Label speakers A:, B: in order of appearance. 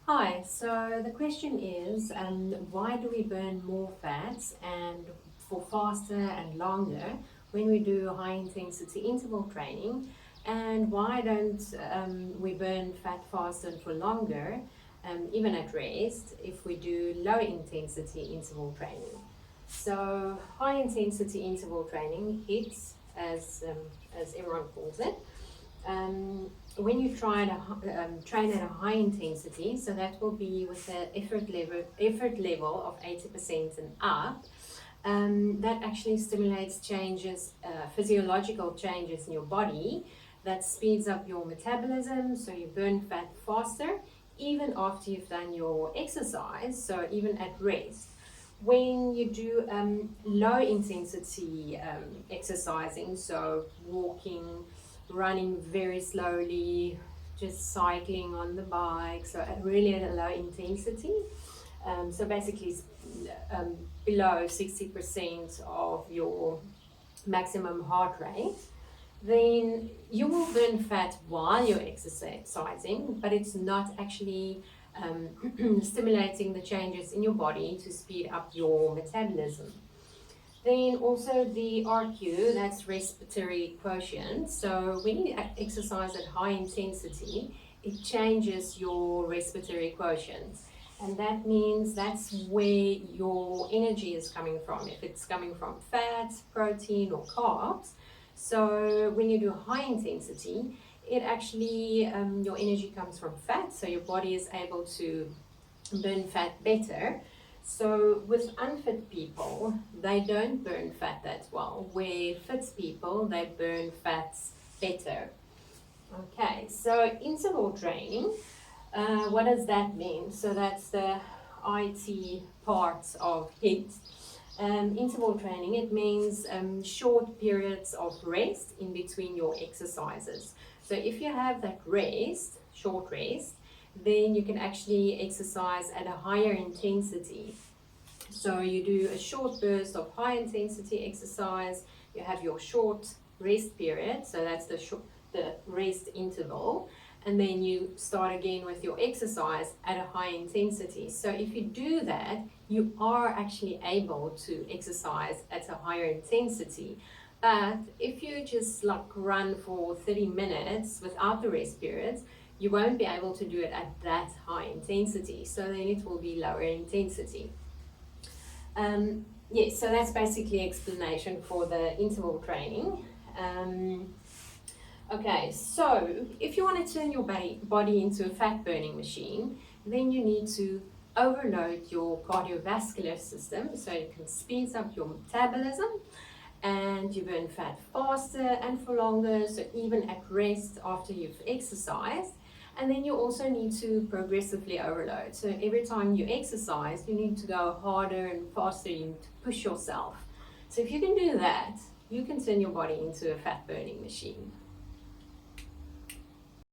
A: Hi, so the question is, why do we burn more fats and for faster and longer when we do high intensity interval training? And why don't we burn fat faster and for longer, even at rest, if we do low intensity interval training? So high intensity interval training, HIIT, as everyone calls it, when you try to train at a high intensity, so that will be with an effort level of 80% and up, that actually stimulates changes, physiological changes in your body that speeds up your metabolism, so you burn fat faster even after you've done your exercise, so even at rest. When you do low intensity exercising, so walking, running very slowly, just cycling on the bike, so really at a low intensity. So basically below 60% of your maximum heart rate, then you will burn fat while you're exercising, but it's not actually stimulating the changes in your body to speed up your metabolism. Then also the RQ, that's respiratory quotient. So when you exercise at high intensity, it changes your respiratory quotient. And that means that's where your energy is coming from, if it's coming from fat, protein, or carbs. So when you do high intensity, it actually, your energy comes from fat, so your body is able to burn fat better. So with unfit people, they don't burn fat that well, where fit people, they burn fats better. Okay, so interval training, what does that mean? So that's the IT part of HIIT. Interval training, it means short periods of rest in between your exercises. So if you have that rest, short rest, then you can actually exercise at a higher intensity. So you do a short burst of high intensity exercise, you have your short rest period, so that's the rest interval, and then you start again with your exercise at a high intensity. So if you do that, you are actually able to exercise at a higher intensity. But if you just like run for 30 minutes without the rest periods, you won't be able to do it at that high intensity. So then it will be lower intensity. Yes, so that's basically explanation for the interval training. Okay, so if you want to turn your body into a fat burning machine, then you need to overload your cardiovascular system so it can speed up your metabolism and you burn fat faster and for longer, so even at rest after you've exercised. And then you also need to progressively overload. So every time you exercise, you need to go harder and faster, you need to push yourself. So if you can do that, you can turn your body into a fat burning machine.